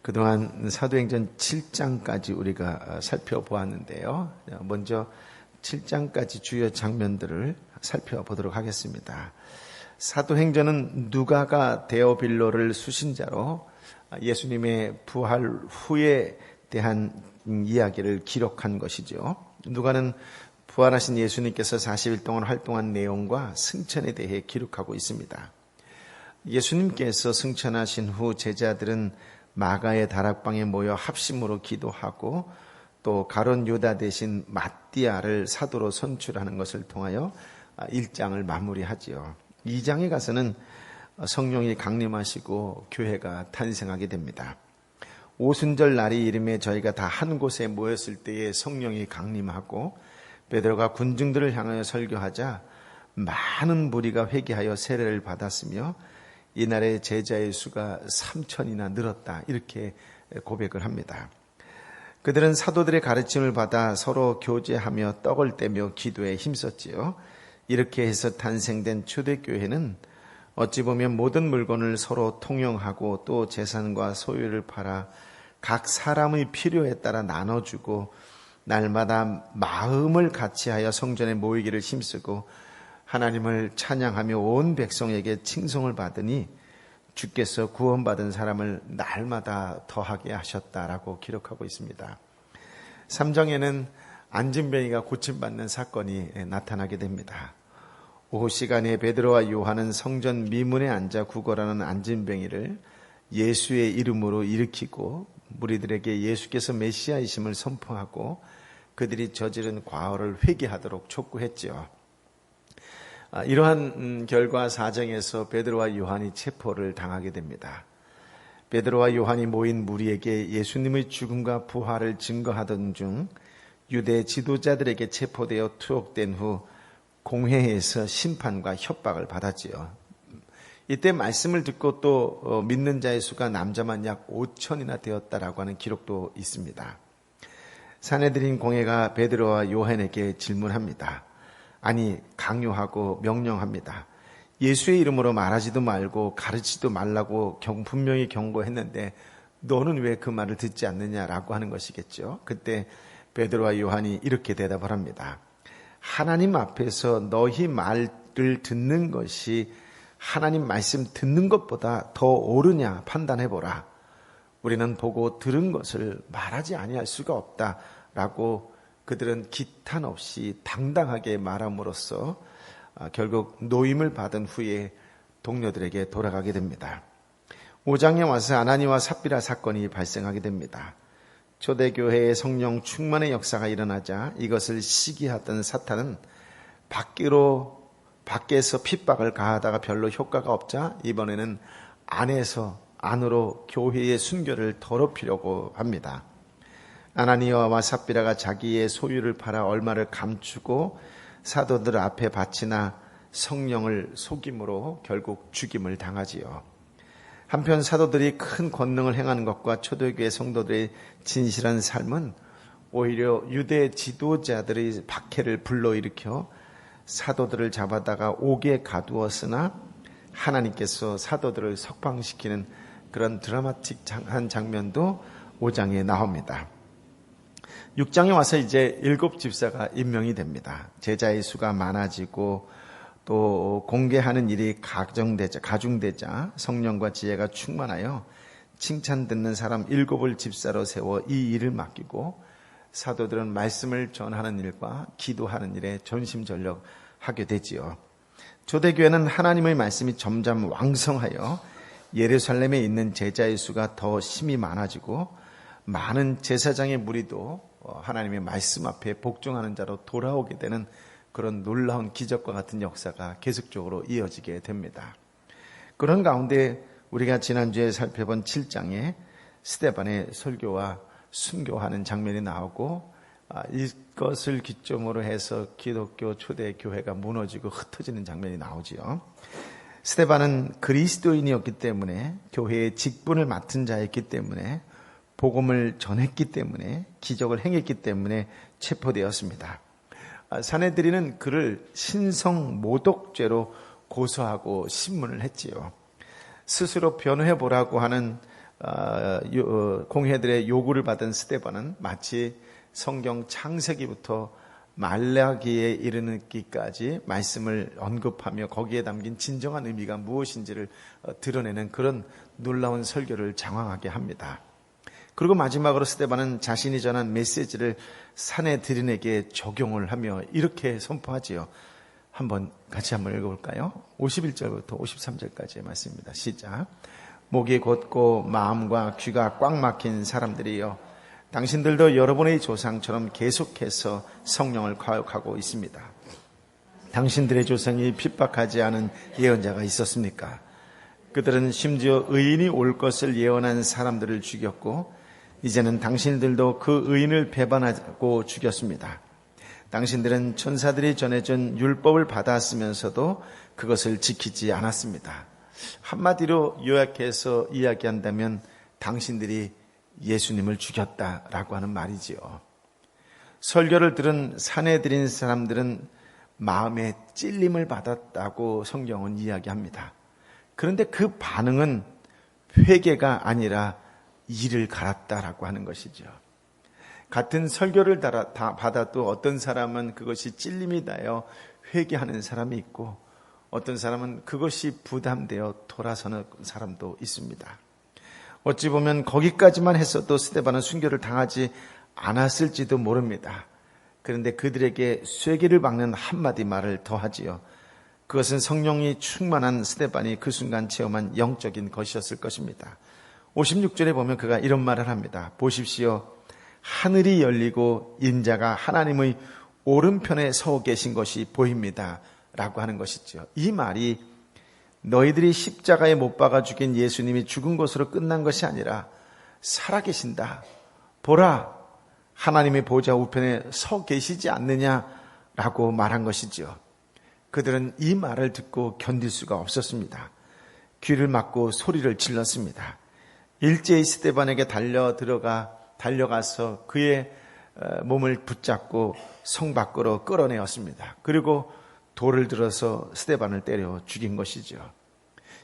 그동안 사도행전 7장까지 우리가 살펴보았는데요. 먼저 7장까지 주요 장면들을 살펴보도록 하겠습니다. 사도행전은 누가가 데오빌로를 수신자로 예수님의 부활 후에 대한 이야기를 기록한 것이죠. 누가는 부활하신 예수님께서 40일 동안 활동한 내용과 승천에 대해 기록하고 있습니다. 예수님께서 승천하신 후 제자들은 마가의 다락방에 모여 합심으로 기도하고 또 가룟 유다 대신 마띠아를 사도로 선출하는 것을 통하여 1장을 마무리하지요. 2장에 가서는 성령이 강림하시고 교회가 탄생하게 됩니다. 오순절 날이 이름에 저희가 다 한 곳에 모였을 때에 성령이 강림하고 베드로가 군중들을 향하여 설교하자 많은 무리가 회개하여 세례를 받았으며 이날의 제자의 수가 3,000이나 늘었다, 이렇게 고백을 합니다. 그들은 사도들의 가르침을 받아 서로 교제하며 떡을 떼며 기도에 힘썼지요. 이렇게 해서 탄생된 초대교회는 어찌 보면 모든 물건을 서로 통용하고 또 재산과 소유를 팔아 각 사람의 필요에 따라 나눠주고 날마다 마음을 같이하여 성전에 모이기를 힘쓰고 하나님을 찬양하며 온 백성에게 칭송을 받으니 주께서 구원받은 사람을 날마다 더하게 하셨다라고 기록하고 있습니다. 3장에는 안진뱅이가 고침받는 사건이 나타나게 됩니다. 오후 시간에 베드로와 요한은 성전 미문에 앉아 구걸하는 안진뱅이를 예수의 이름으로 일으키고 무리들에게 예수께서 메시아이심을 선포하고 그들이 저지른 과오를 회개하도록 촉구했지요. 이러한 결과 4장에서 베드로와 요한이 체포를 당하게 됩니다. 베드로와 요한이 모인 무리에게 예수님의 죽음과 부활을 증거하던 중 유대 지도자들에게 체포되어 투옥된 후 공회에서 심판과 협박을 받았지요. 이때 말씀을 듣고 또 믿는 자의 수가 남자만 약 5,000이나 되었다라고 하는 기록도 있습니다. 산헤드린 공회가 베드로와 요한에게 질문합니다. 아니, 강요하고 명령합니다. 예수의 이름으로 말하지도 말고 가르치지도 말라고 분명히 경고했는데 너는 왜 그 말을 듣지 않느냐라고 하는 것이겠죠. 그때 베드로와 요한이 이렇게 대답을 합니다. 하나님 앞에서 너희 말을 듣는 것이 하나님 말씀 듣는 것보다 더 옳으냐 판단해보라. 우리는 보고 들은 것을 말하지 아니할 수가 없다라고 그들은 기탄 없이 당당하게 말함으로써 결국 노임을 받은 후에 동료들에게 돌아가게 됩니다. 5장에 와서 아나니와 삽비라 사건이 발생하게 됩니다. 초대교회의 성령 충만의 역사가 일어나자 이것을 시기하던 사탄은 밖에서 핍박을 가하다가 별로 효과가 없자 이번에는 안에서 안으로 교회의 순교를 더럽히려고 합니다. 아나니아와 삽비라가 자기의 소유를 팔아 얼마를 감추고 사도들 앞에 바치나 성령을 속임으로 결국 죽임을 당하지요. 한편 사도들이 큰 권능을 행하는 것과 초대교회 성도들의 진실한 삶은 오히려 유대 지도자들의 박해를 불러일으켜 사도들을 잡아다가 옥에 가두었으나 하나님께서 사도들을 석방시키는 그런 드라마틱한 장면도 5장에 나옵니다. 6장에 와서 이제 7 집사가 임명이 됩니다. 제자의 수가 많아지고 또 공개하는 일이 가중되자 성령과 지혜가 충만하여 칭찬 듣는 사람 7을 집사로 세워 이 일을 맡기고 사도들은 말씀을 전하는 일과 기도하는 일에 전심전력하게 되지요. 초대교회는 하나님의 말씀이 점점 왕성하여 예루살렘에 있는 제자의 수가 더 심히 많아지고 많은 제사장의 무리도 하나님의 말씀 앞에 복종하는 자로 돌아오게 되는 그런 놀라운 기적과 같은 역사가 계속적으로 이어지게 됩니다. 그런 가운데 우리가 지난주에 살펴본 7장에 스데반의 설교와 순교하는 장면이 나오고 이것을 기점으로 해서 기독교 초대교회가 무너지고 흩어지는 장면이 나오지요. 스데반은 그리스도인이었기 때문에 교회의 직분을 맡은 자였기 때문에 복음을 전했기 때문에 기적을 행했기 때문에 체포되었습니다. 산헤드린은 그를 신성 모독죄로 고소하고 신문을 했지요. 스스로 변호해보라고 하는 공회들의 요구를 받은 스데반은 마치 성경 창세기부터 말라기에 이르기까지 말씀을 언급하며 거기에 담긴 진정한 의미가 무엇인지를 드러내는 그런 놀라운 설교를 장황하게 합니다. 그리고 마지막으로 스데반은 자신이 전한 메시지를 사내들인에게 적용을 하며 이렇게 선포하지요. 같이 한번 읽어볼까요? 51절부터 53절까지의 말씀입니다. 시작. 목이 곧고 마음과 귀가 꽉 막힌 사람들이여, 당신들도 여러분의 조상처럼 계속해서 성령을 과욕하고 있습니다. 당신들의 조상이 핍박하지 않은 예언자가 있었습니까? 그들은 심지어 의인이 올 것을 예언한 사람들을 죽였고 이제는 당신들도 그 의인을 배반하고 죽였습니다. 당신들은 천사들이 전해준 율법을 받았으면서도 그것을 지키지 않았습니다. 한마디로 요약해서 이야기한다면 당신들이 예수님을 죽였다라고 하는 말이지요. 설교를 들은 사내들인 사람들은 마음에 찔림을 받았다고 성경은 이야기합니다. 그런데 그 반응은 회개가 아니라 이를 갈았다라고 하는 것이죠. 같은 설교를 받아도 어떤 사람은 그것이 찔림이 나여 회개하는 사람이 있고 어떤 사람은 그것이 부담되어 돌아서는 사람도 있습니다. 어찌 보면 거기까지만 했어도 스데반은 순교를 당하지 않았을지도 모릅니다. 그런데 그들에게 쇠기를 박는 한마디 말을 더하지요. 그것은 성령이 충만한 스데반이 그 순간 체험한 영적인 것이었을 것입니다. 56절에 보면 그가 이런 말을 합니다. 보십시오. 하늘이 열리고 인자가 하나님의 오른편에 서 계신 것이 보입니다. 라고 하는 것이죠. 이 말이 너희들이 십자가에 못 박아 죽인 예수님이 죽은 것으로 끝난 것이 아니라 살아계신다. 보라, 하나님의 보좌 우편에 서 계시지 않느냐라고 말한 것이죠. 그들은 이 말을 듣고 견딜 수가 없었습니다. 귀를 막고 소리를 질렀습니다. 일제히 스데반에게 달려가서 그의 몸을 붙잡고 성 밖으로 끌어내었습니다. 그리고 돌을 들어서 스데반을 때려 죽인 것이죠.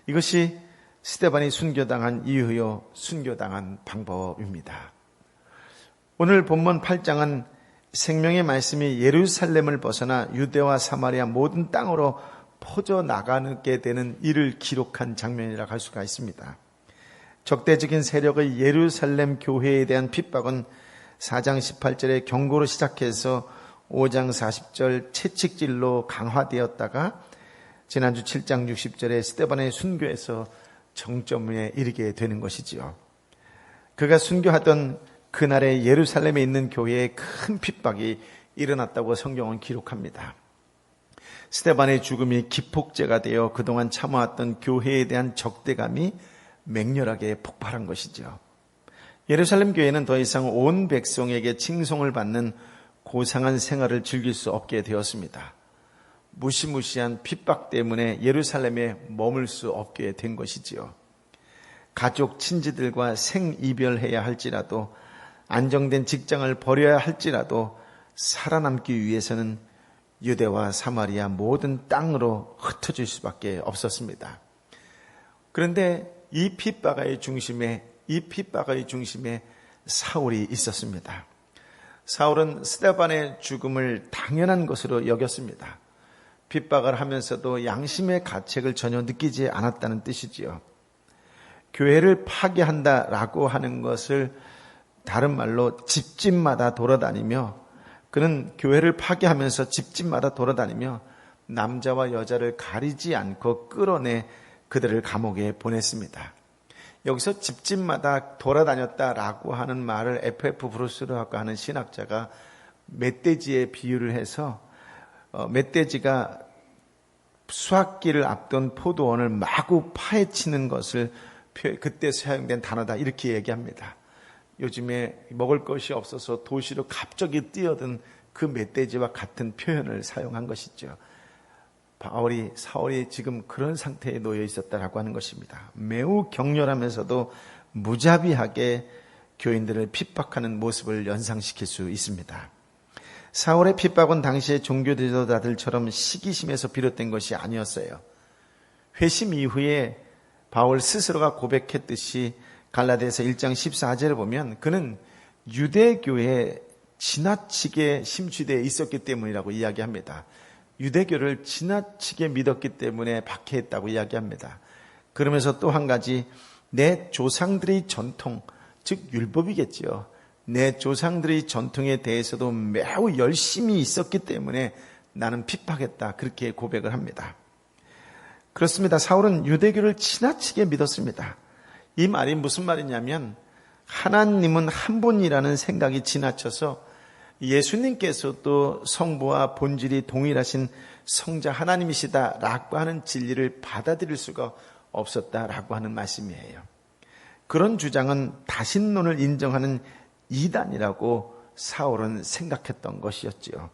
이것이 스데반이 순교당한 이유요, 순교당한 방법입니다. 오늘 본문 8장은 생명의 말씀이 예루살렘을 벗어나 유대와 사마리아 모든 땅으로 퍼져나가게 되는 일을 기록한 장면이라고 할 수가 있습니다. 적대적인 세력의 예루살렘 교회에 대한 핍박은 4장 18절에 경고로 시작해서 5장 40절 채찍질로 강화되었다가 지난주 7장 60절에 스데반의 순교에서 정점에 이르게 되는 것이지요. 그가 순교하던 그날에 예루살렘에 있는 교회에 큰 핍박이 일어났다고 성경은 기록합니다. 스데반의 죽음이 기폭제가 되어 그동안 참아왔던 교회에 대한 적대감이 맹렬하게 폭발한 것이죠. 예루살렘 교회는 더 이상 온 백성에게 칭송을 받는 고상한 생활을 즐길 수 없게 되었습니다. 무시무시한 핍박 때문에 예루살렘에 머물 수 없게 된 것이지요. 가족, 친지들과 생이별해야 할지라도 안정된 직장을 버려야 할지라도 살아남기 위해서는 유대와 사마리아 모든 땅으로 흩어질 수밖에 없었습니다. 그런데 이 핍박의 중심에 사울이 있었습니다. 사울은 스데반의 죽음을 당연한 것으로 여겼습니다. 핍박을 하면서도 양심의 가책을 전혀 느끼지 않았다는 뜻이지요. 교회를 파괴한다라고 하는 것을 다른 말로 집집마다 돌아다니며, 그는 교회를 파괴하면서 집집마다 돌아다니며 남자와 여자를 가리지 않고 끌어내 그들을 감옥에 보냈습니다. 여기서 집집마다 돌아다녔다라고 하는 말을 F.F. 브루스라고 하는 신학자가 멧돼지에 비유를 해서 멧돼지가 수확기를 앞둔 포도원을 마구 파헤치는 것을 그때 사용된 단어다, 이렇게 얘기합니다. 요즘에 먹을 것이 없어서 도시로 갑자기 뛰어든 그 멧돼지와 같은 표현을 사용한 것이죠. 사울이 지금 그런 상태에 놓여 있었다라고 하는 것입니다. 매우 격렬하면서도 무자비하게 교인들을 핍박하는 모습을 연상시킬 수 있습니다. 사울의 핍박은 당시의 종교 지도자들처럼 시기심에서 비롯된 것이 아니었어요. 회심 이후에 바울 스스로가 고백했듯이 갈라디아서 1장 14절을 보면 그는 유대교에 지나치게 심취되어 있었기 때문이라고 이야기합니다. 유대교를 지나치게 믿었기 때문에 박해했다고 이야기합니다. 그러면서 또 한 가지, 내 조상들의 전통, 즉 율법이겠지요. 내 조상들의 전통에 대해서도 매우 열심히 있었기 때문에 나는 핍박했다, 그렇게 고백을 합니다. 그렇습니다. 사울은 유대교를 지나치게 믿었습니다. 이 말이 무슨 말이냐면 하나님은 한 분이라는 생각이 지나쳐서 예수님께서도 성부와 본질이 동일하신 성자 하나님이시다라고 하는 진리를 받아들일 수가 없었다라고 하는 말씀이에요. 그런 주장은 다신론을 인정하는 이단이라고 사울은 생각했던 것이었지요.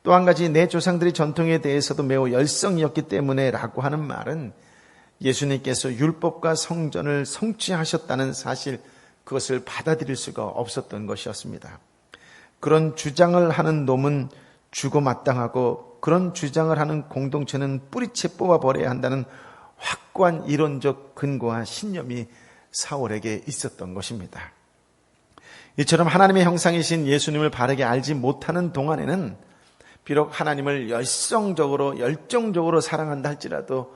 또 한 가지, 내 조상들의 전통에 대해서도 매우 열성이었기 때문에 라고 하는 말은 예수님께서 율법과 성전을 성취하셨다는 사실, 그것을 받아들일 수가 없었던 것이었습니다. 그런 주장을 하는 놈은 죽어 마땅하고 그런 주장을 하는 공동체는 뿌리채 뽑아버려야 한다는 확고한 이론적 근거와 신념이 사울에게 있었던 것입니다. 이처럼 하나님의 형상이신 예수님을 바르게 알지 못하는 동안에는 비록 하나님을 열정적으로 사랑한다 할지라도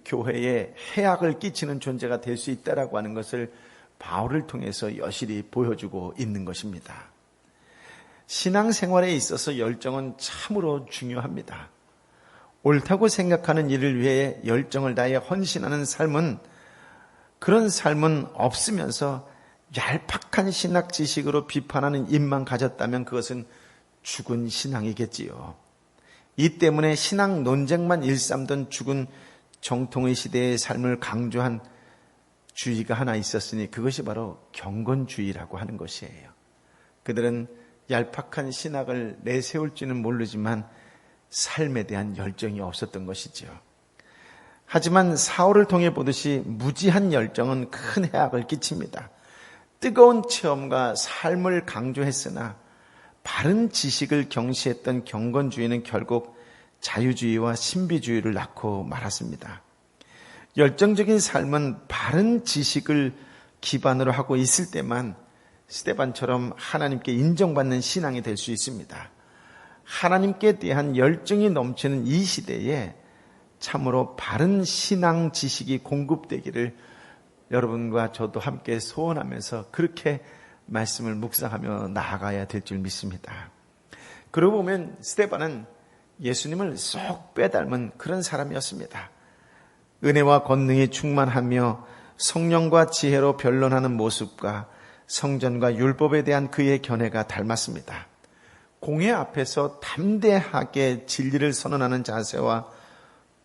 교회에 해악을 끼치는 존재가 될 수 있다라고 하는 것을 바울을 통해서 여실히 보여주고 있는 것입니다. 신앙생활에 있어서 열정은 참으로 중요합니다. 옳다고 생각하는 일을 위해 열정을 다해 헌신하는 삶은, 그런 삶은 없으면서 얄팍한 신학 지식으로 비판하는 입만 가졌다면 그것은 죽은 신앙이겠지요. 이 때문에 신앙 논쟁만 일삼던 죽은 정통의 시대의 삶을 강조한 주의가 하나 있었으니 그것이 바로 경건주의라고 하는 것이에요. 그들은 얄팍한 신학을 내세울지는 모르지만 삶에 대한 열정이 없었던 것이죠. 하지만 사울을 통해 보듯이 무지한 열정은 큰 해악을 끼칩니다. 뜨거운 체험과 삶을 강조했으나 바른 지식을 경시했던 경건주의는 결국 자유주의와 신비주의를 낳고 말았습니다. 열정적인 삶은 바른 지식을 기반으로 하고 있을 때만 스데반처럼 하나님께 인정받는 신앙이 될 수 있습니다. 하나님께 대한 열정이 넘치는 이 시대에 참으로 바른 신앙 지식이 공급되기를 여러분과 저도 함께 소원하면서 그렇게 말씀을 묵상하며 나아가야 될 줄 믿습니다. 그러고 보면 스데반은 예수님을 쏙 빼닮은 그런 사람이었습니다. 은혜와 권능이 충만하며 성령과 지혜로 변론하는 모습과 성전과 율법에 대한 그의 견해가 닮았습니다. 공회 앞에서 담대하게 진리를 선언하는 자세와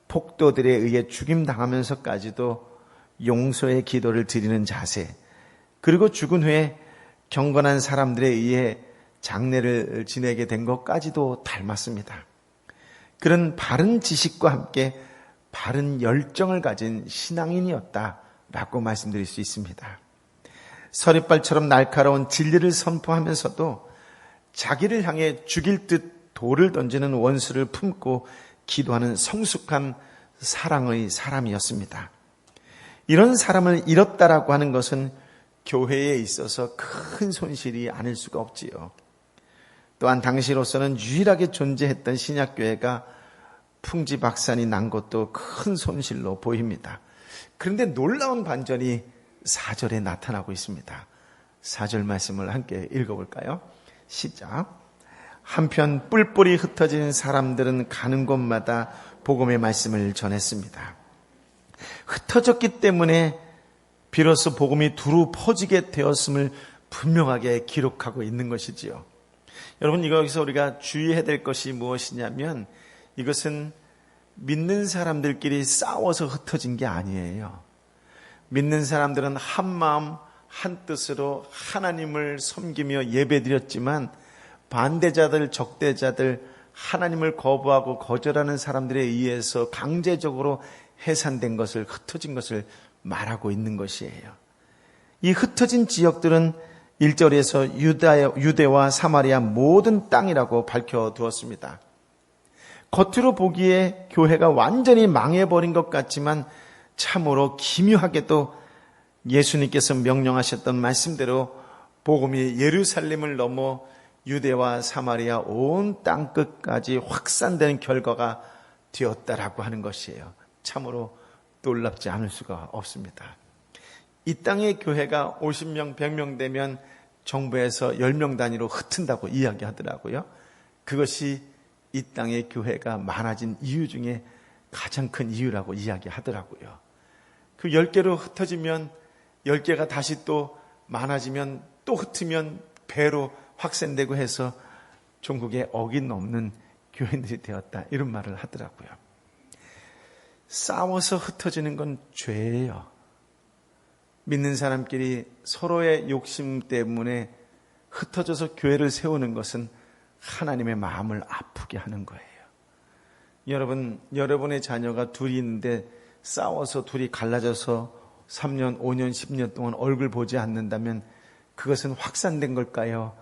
폭도들에 의해 죽임당하면서까지도 용서의 기도를 드리는 자세, 그리고 죽은 후에 경건한 사람들에 의해 장례를 지내게 된 것까지도 닮았습니다. 그런 바른 지식과 함께 바른 열정을 가진 신앙인이었다라고 말씀드릴 수 있습니다. 서리빨처럼 날카로운 진리를 선포하면서도 자기를 향해 죽일 듯 돌을 던지는 원수를 품고 기도하는 성숙한 사랑의 사람이었습니다. 이런 사람을 잃었다라고 하는 것은 교회에 있어서 큰 손실이 아닐 수가 없지요. 또한 당시로서는 유일하게 존재했던 신약교회가 풍지박산이 난 것도 큰 손실로 보입니다. 그런데 놀라운 반전이 4절에 나타나고 있습니다. 4절 말씀을 함께 읽어볼까요? 시작. 한편 뿔뿔이 흩어진 사람들은 가는 곳마다 복음의 말씀을 전했습니다. 흩어졌기 때문에 비로소 복음이 두루 퍼지게 되었음을 분명하게 기록하고 있는 것이지요. 여러분, 여기서 우리가 주의해야 될 것이 무엇이냐면 이것은 믿는 사람들끼리 싸워서 흩어진 게 아니에요. 믿는 사람들은 한 마음 한 뜻으로 하나님을 섬기며 예배드렸지만 반대자들, 적대자들, 하나님을 거부하고 거절하는 사람들에 의해서 강제적으로 해산된 것을, 흩어진 것을 말하고 있는 것이에요. 이 흩어진 지역들은 1절에서 유대와 사마리아 모든 땅이라고 밝혀두었습니다. 겉으로 보기에 교회가 완전히 망해버린 것 같지만 참으로 기묘하게도 예수님께서 명령하셨던 말씀대로 복음이 예루살렘을 넘어 유대와 사마리아 온 땅끝까지 확산되는 결과가 되었다라고 하는 것이에요. 참으로 놀랍지 않을 수가 없습니다. 이 땅의 교회가 50명, 100명 되면 정부에서 10명 단위로 흩은다고 이야기하더라고요. 그것이 이 땅의 교회가 많아진 이유 중에 가장 큰 이유라고 이야기하더라고요. 그 10개로 흩어지면 10개가 다시 또 많아지면 또 흩으면 배로 확산되고 해서 종국에 어김없는 교인들이 되었다, 이런 말을 하더라고요. 싸워서 흩어지는 건 죄예요. 믿는 사람끼리 서로의 욕심 때문에 흩어져서 교회를 세우는 것은 하나님의 마음을 아프게 하는 거예요. 여러분, 여러분의 자녀가 둘이 있는데 싸워서 둘이 갈라져서 3년, 5년, 10년 동안 얼굴 보지 않는다면 그것은 확산된 걸까요?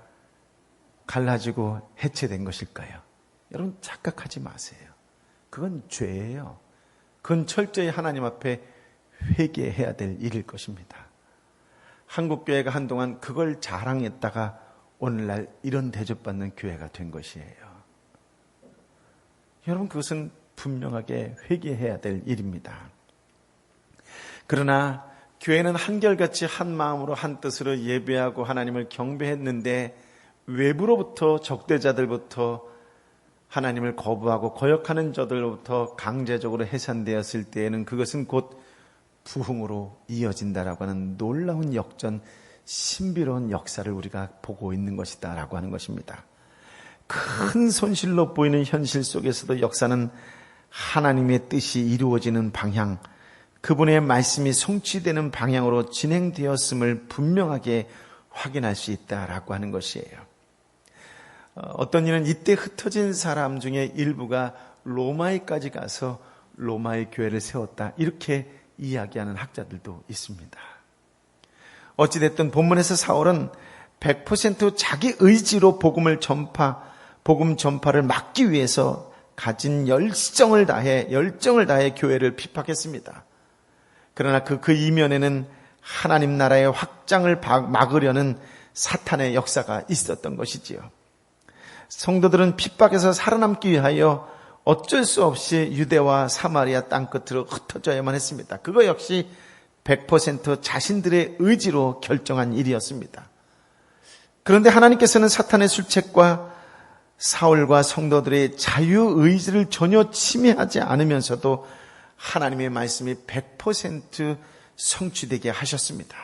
갈라지고 해체된 것일까요? 여러분, 착각하지 마세요. 그건 죄예요. 그건 철저히 하나님 앞에 회개해야 될 일일 것입니다. 한국교회가 한동안 그걸 자랑했다가 오늘날 이런 대접받는 교회가 된 것이에요. 여러분, 그것은 분명하게 회개해야 될 일입니다. 그러나 교회는 한결같이 한 마음으로 한 뜻으로 예배하고 하나님을 경배했는데 외부로부터 적대자들부터 하나님을 거부하고 거역하는 자들로부터 강제적으로 해산되었을 때에는 그것은 곧 부흥으로 이어진다라고 하는 놀라운 역전, 신비로운 역사를 우리가 보고 있는 것이다라고 하는 것입니다. 큰 손실로 보이는 현실 속에서도 역사는 하나님의 뜻이 이루어지는 방향, 그분의 말씀이 성취되는 방향으로 진행되었음을 분명하게 확인할 수 있다라고 하는 것이에요. 어떤 이는 이때 흩어진 사람 중에 일부가 로마에까지 가서 로마의 교회를 세웠다, 이렇게 이야기하는 학자들도 있습니다. 어찌됐든 본문에서 사울은 100% 자기 의지로 복음 전파를 막기 위해서 가진 열정을 다해 교회를 핍박했습니다. 그러나 그 이면에는 하나님 나라의 확장을 막으려는 사탄의 역사가 있었던 것이지요. 성도들은 핍박에서 살아남기 위하여 어쩔 수 없이 유대와 사마리아 땅끝으로 흩어져야만 했습니다. 그거 역시 100% 자신들의 의지로 결정한 일이었습니다. 그런데 하나님께서는 사탄의 술책과 사울과 성도들의 자유의지를 전혀 침해하지 않으면서도 하나님의 말씀이 100% 성취되게 하셨습니다.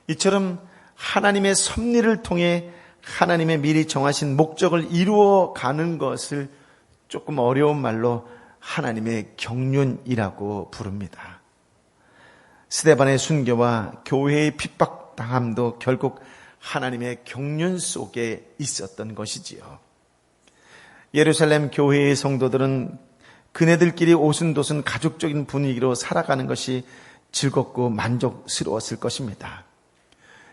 이처럼 하나님의 섭리를 통해 하나님의 미리 정하신 목적을 이루어가는 것을 조금 어려운 말로 하나님의 경륜이라고 부릅니다. 스데반의 순교와 교회의 핍박당함도 결국 하나님의 경륜 속에 있었던 것이지요. 예루살렘 교회의 성도들은 그네들끼리 오순도순 가족적인 분위기로 살아가는 것이 즐겁고 만족스러웠을 것입니다.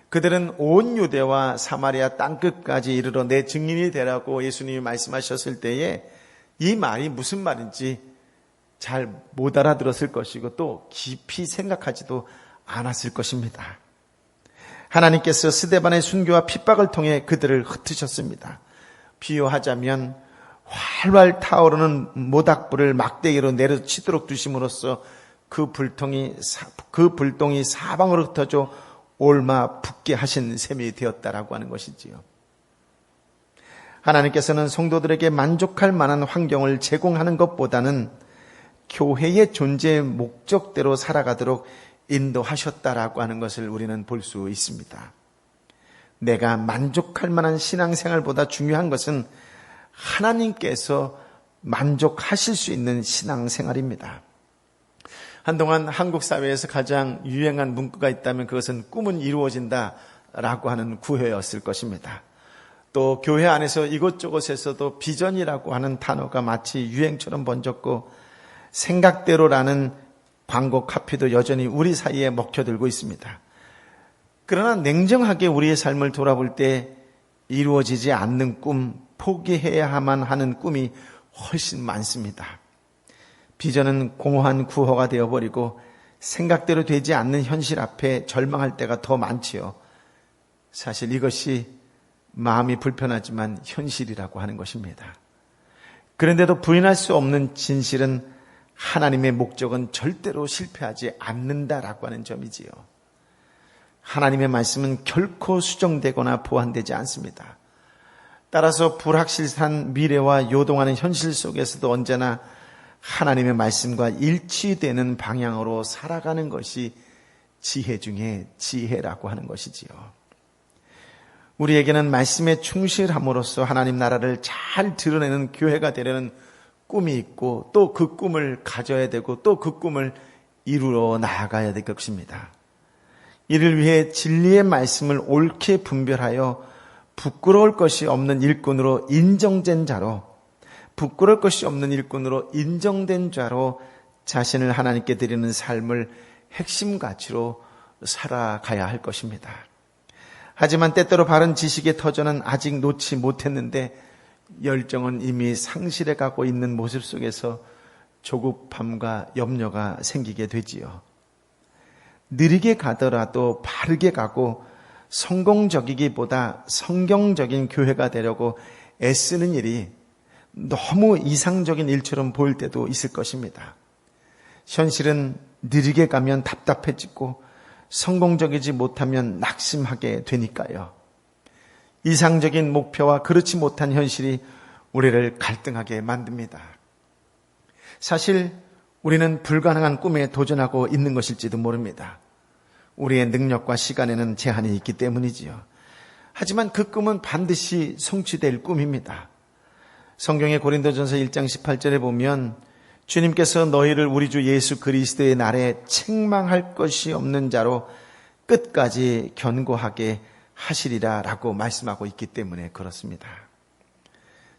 그들은 온 유대와 사마리아 땅끝까지 이르러 내 증인이 되라고 예수님이 말씀하셨을 때에 이 말이 무슨 말인지 잘 못 알아들었을 것이고 또 깊이 생각하지도 않았을 것입니다. 하나님께서 스데반의 순교와 핍박을 통해 그들을 흩으셨습니다. 비유하자면 활활 타오르는 모닥불을 막대기로 내려치도록 두심으로써 그 불똥이 사방으로 흩어져 올마 붙게 하신 셈이 되었다라고 하는 것이지요. 하나님께서는 성도들에게 만족할 만한 환경을 제공하는 것보다는 교회의 존재의 목적대로 살아가도록 인도하셨다라고 하는 것을 우리는 볼 수 있습니다. 내가 만족할 만한 신앙생활보다 중요한 것은 하나님께서 만족하실 수 있는 신앙생활입니다. 한동안 한국 사회에서 가장 유행한 문구가 있다면 그것은 꿈은 이루어진다라고 하는 구호였을 것입니다. 또 교회 안에서 이곳저곳에서도 비전이라고 하는 단어가 마치 유행처럼 번졌고 생각대로라는 광고 카피도 여전히 우리 사이에 먹혀들고 있습니다. 그러나 냉정하게 우리의 삶을 돌아볼 때 이루어지지 않는 꿈, 포기해야만 하는 꿈이 훨씬 많습니다. 비전은 공허한 구호가 되어버리고 생각대로 되지 않는 현실 앞에 절망할 때가 더 많지요. 사실 이것이 마음이 불편하지만 현실이라고 하는 것입니다. 그런데도 부인할 수 없는 진실은 하나님의 목적은 절대로 실패하지 않는다라고 하는 점이지요. 하나님의 말씀은 결코 수정되거나 보완되지 않습니다. 따라서 불확실한 미래와 요동하는 현실 속에서도 언제나 하나님의 말씀과 일치되는 방향으로 살아가는 것이 지혜 중에 지혜라고 하는 것이지요. 우리에게는 말씀에 충실함으로써 하나님 나라를 잘 드러내는 교회가 되려는 꿈이 있고 또 그 꿈을 가져야 되고 또 그 꿈을 이루어 나아가야 될 것입니다. 이를 위해 진리의 말씀을 옳게 분별하여 부끄러울 것이 없는 일꾼으로 인정된 자로, 부끄러울 것이 없는 일꾼으로 인정된 자로 자신을 하나님께 드리는 삶을 핵심 가치로 살아가야 할 것입니다. 하지만 때때로 바른 지식의 터전은 아직 놓지 못했는데 열정은 이미 상실해 가고 있는 모습 속에서 조급함과 염려가 생기게 되지요. 느리게 가더라도 바르게 가고 성공적이기보다 성경적인 교회가 되려고 애쓰는 일이 너무 이상적인 일처럼 보일 때도 있을 것입니다. 현실은 느리게 가면 답답해지고 성공적이지 못하면 낙심하게 되니까요. 이상적인 목표와 그렇지 못한 현실이 우리를 갈등하게 만듭니다. 사실 우리는 불가능한 꿈에 도전하고 있는 것일지도 모릅니다. 우리의 능력과 시간에는 제한이 있기 때문이지요. 하지만 그 꿈은 반드시 성취될 꿈입니다. 성경의 고린도전서 1장 18절에 보면 주님께서 너희를 우리 주 예수 그리스도의 날에 책망할 것이 없는 자로 끝까지 견고하게 하시리라 라고 말씀하고 있기 때문에 그렇습니다.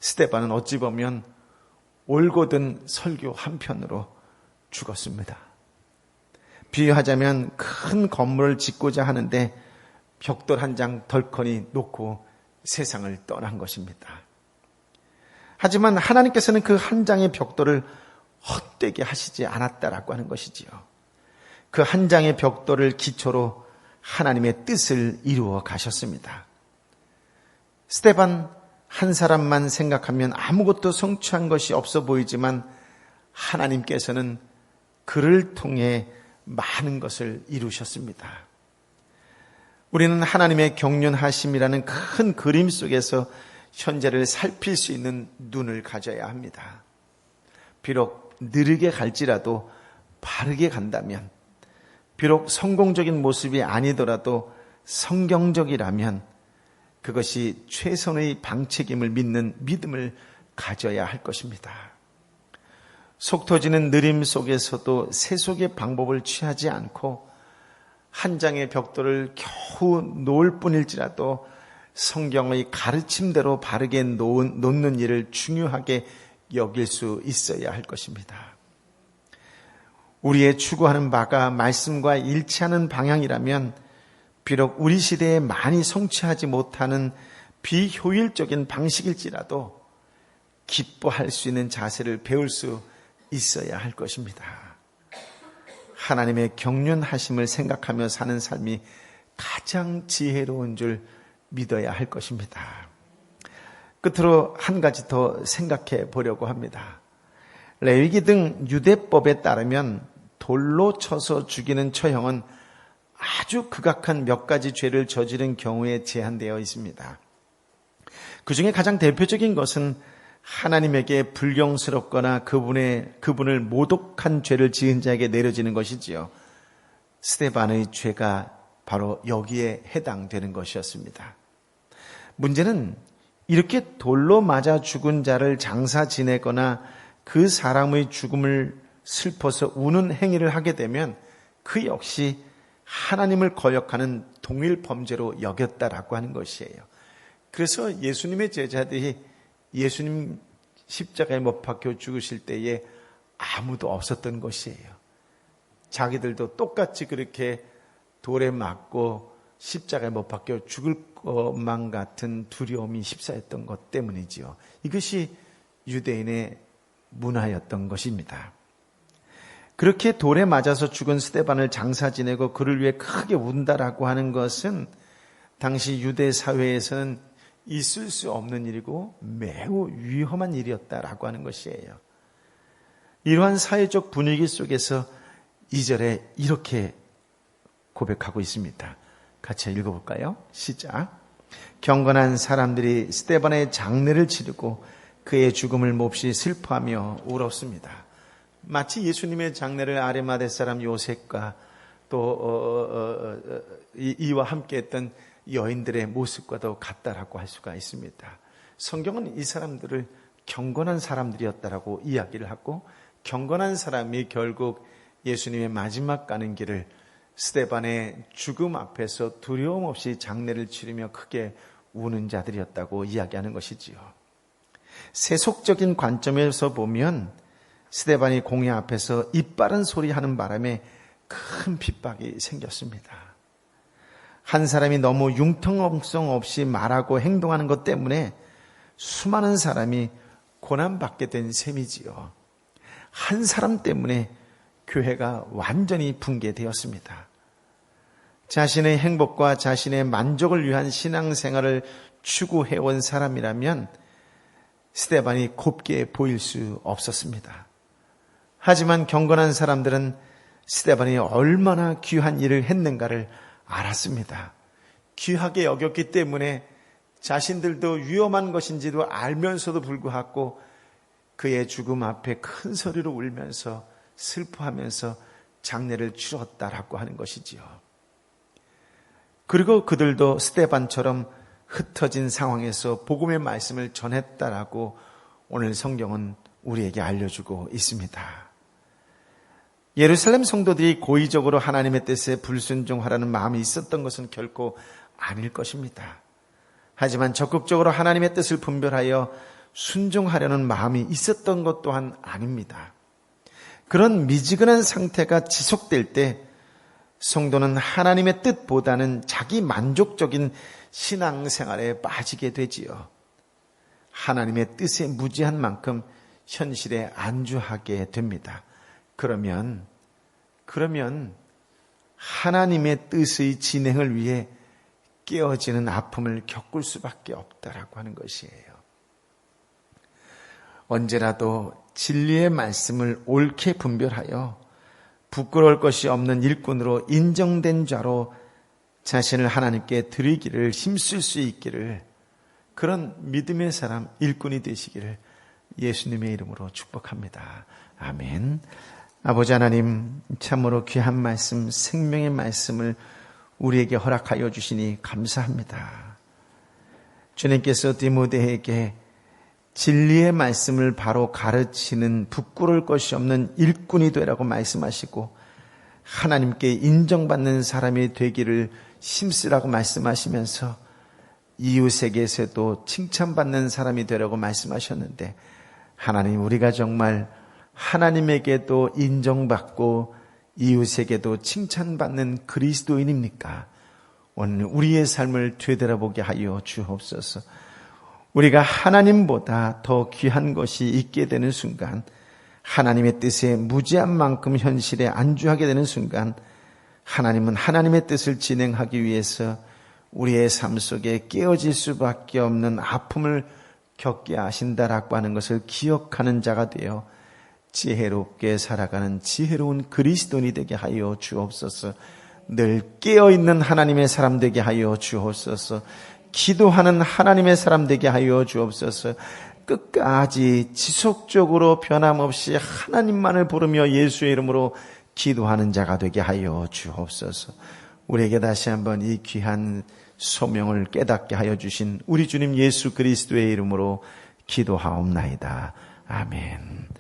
스데반은 어찌 보면 올곧은 설교 한 편으로 죽었습니다. 비유하자면 큰 건물을 짓고자 하는데 벽돌 한 장 덜커니 놓고 세상을 떠난 것입니다. 하지만 하나님께서는 그 한 장의 벽돌을 헛되게 하시지 않았다라고 하는 것이지요. 그 한 장의 벽돌을 기초로 하나님의 뜻을 이루어 가셨습니다. 스데반 한 사람만 생각하면 아무것도 성취한 것이 없어 보이지만 하나님께서는 그를 통해 많은 것을 이루셨습니다. 우리는 하나님의 경륜하심이라는 큰 그림 속에서 현재를 살필 수 있는 눈을 가져야 합니다. 비록 느리게 갈지라도 바르게 간다면, 비록 성공적인 모습이 아니더라도 성경적이라면 그것이 최선의 방책임을 믿는 믿음을 가져야 할 것입니다. 속 터지는 느림 속에서도 세속의 방법을 취하지 않고 한 장의 벽돌을 겨우 놓을 뿐일지라도 성경의 가르침대로 바르게 놓는 일을 중요하게 여길 수 있어야 할 것입니다. 우리의 추구하는 바가 말씀과 일치하는 방향이라면 비록 우리 시대에 많이 성취하지 못하는 비효율적인 방식일지라도 기뻐할 수 있는 자세를 배울 수 있어야 할 것입니다. 하나님의 경륜하심을 생각하며 사는 삶이 가장 지혜로운 줄 믿어야 할 것입니다. 끝으로 한 가지 더 생각해 보려고 합니다. 레위기 등 유대법에 따르면 돌로 쳐서 죽이는 처형은 아주 극악한 몇 가지 죄를 저지른 경우에 제한되어 있습니다. 그 중에 가장 대표적인 것은 하나님에게 불경스럽거나 그분을 모독한 죄를 지은 자에게 내려지는 것이지요. 스데반의 죄가 바로 여기에 해당되는 것이었습니다. 문제는 이렇게 돌로 맞아 죽은 자를 장사 지내거나 그 사람의 죽음을 슬퍼서 우는 행위를 하게 되면 그 역시 하나님을 거역하는 동일 범죄로 여겼다라고 하는 것이에요. 그래서 예수님의 제자들이 예수님 십자가에 못 박혀 죽으실 때에 아무도 없었던 것이에요. 자기들도 똑같이 그렇게 돌에 맞고 십자가에 못 박혀 죽을 것만 같은 두려움이 휩싸였던 것 때문이지요. 이것이 유대인의 문화였던 것입니다. 그렇게 돌에 맞아서 죽은 스데반을 장사 지내고 그를 위해 크게 운다라고 하는 것은 당시 유대 사회에서는 있을 수 없는 일이고 매우 위험한 일이었다라고 하는 것이에요. 이러한 사회적 분위기 속에서 2절에 이렇게 고백하고 있습니다. 같이 읽어볼까요? 시작. 경건한 사람들이 스데반의 장례를 치르고 그의 죽음을 몹시 슬퍼하며 울었습니다. 마치 예수님의 장례를 아리마대 사람 요셉과 또 이와 함께했던 여인들의 모습과도 같다라고 할 수가 있습니다. 성경은 이 사람들을 경건한 사람들이었다라고 이야기를 하고, 경건한 사람이 결국 예수님의 마지막 가는 길을 스데반의 죽음 앞에서 두려움 없이 장례를 치르며 크게 우는 자들이었다고 이야기하는 것이지요. 세속적인 관점에서 보면 스데반이 공회 앞에서 입바른 소리 하는 바람에 큰 핍박이 생겼습니다. 한 사람이 너무 융통성 없이 말하고 행동하는 것 때문에 수많은 사람이 고난받게 된 셈이지요. 한 사람 때문에 교회가 완전히 붕괴되었습니다. 자신의 행복과 자신의 만족을 위한 신앙생활을 추구해온 사람이라면 스데반이 곱게 보일 수 없었습니다. 하지만 경건한 사람들은 스데반이 얼마나 귀한 일을 했는가를 알았습니다. 귀하게 여겼기 때문에 자신들도 위험한 것인지도 알면서도 불구하고 그의 죽음 앞에 큰 소리로 울면서 슬퍼하면서 장례를 치렀다라고 하는 것이지요. 그리고 그들도 스데반처럼 흩어진 상황에서 복음의 말씀을 전했다라고 오늘 성경은 우리에게 알려주고 있습니다. 예루살렘 성도들이 고의적으로 하나님의 뜻에 불순종하라는 마음이 있었던 것은 결코 아닐 것입니다. 하지만 적극적으로 하나님의 뜻을 분별하여 순종하려는 마음이 있었던 것 또한 아닙니다. 그런 미지근한 상태가 지속될 때 성도는 하나님의 뜻보다는 자기 만족적인 신앙생활에 빠지게 되지요. 하나님의 뜻에 무지한 만큼 현실에 안주하게 됩니다. 그러면 하나님의 뜻의 진행을 위해 깨어지는 아픔을 겪을 수밖에 없다라고 하는 것이에요. 언제라도 진리의 말씀을 옳게 분별하여 부끄러울 것이 없는 일꾼으로 인정된 자로 자신을 하나님께 드리기를 힘쓸 수 있기를, 그런 믿음의 사람 일꾼이 되시기를 예수님의 이름으로 축복합니다. 아멘. 아버지 하나님, 참으로 귀한 말씀, 생명의 말씀을 우리에게 허락하여 주시니 감사합니다. 주님께서 디모데에게 진리의 말씀을 바로 가르치는 부끄러울 것이 없는 일꾼이 되라고 말씀하시고, 하나님께 인정받는 사람이 되기를 힘쓰라고 말씀하시면서 이웃에게서도 칭찬받는 사람이 되라고 말씀하셨는데, 하나님, 우리가 정말 하나님에게도 인정받고 이웃에게도 칭찬받는 그리스도인입니까? 오늘 우리의 삶을 되돌아보게 하여 주옵소서. 우리가 하나님보다 더 귀한 것이 있게 되는 순간, 하나님의 뜻에 무지한 만큼 현실에 안주하게 되는 순간, 하나님은 하나님의 뜻을 진행하기 위해서 우리의 삶 속에 깨어질 수밖에 없는 아픔을 겪게 하신다라고 하는 것을 기억하는 자가 되어 지혜롭게 살아가는 지혜로운 그리스도인이 되게 하여 주옵소서. 늘 깨어있는 하나님의 사람 되게 하여 주옵소서. 기도하는 하나님의 사람 되게 하여 주옵소서. 끝까지 지속적으로 변함없이 하나님만을 부르며 예수의 이름으로 기도하는 자가 되게 하여 주옵소서. 우리에게 다시 한번 이 귀한 소명을 깨닫게 하여 주신 우리 주님 예수 그리스도의 이름으로 기도하옵나이다. 아멘.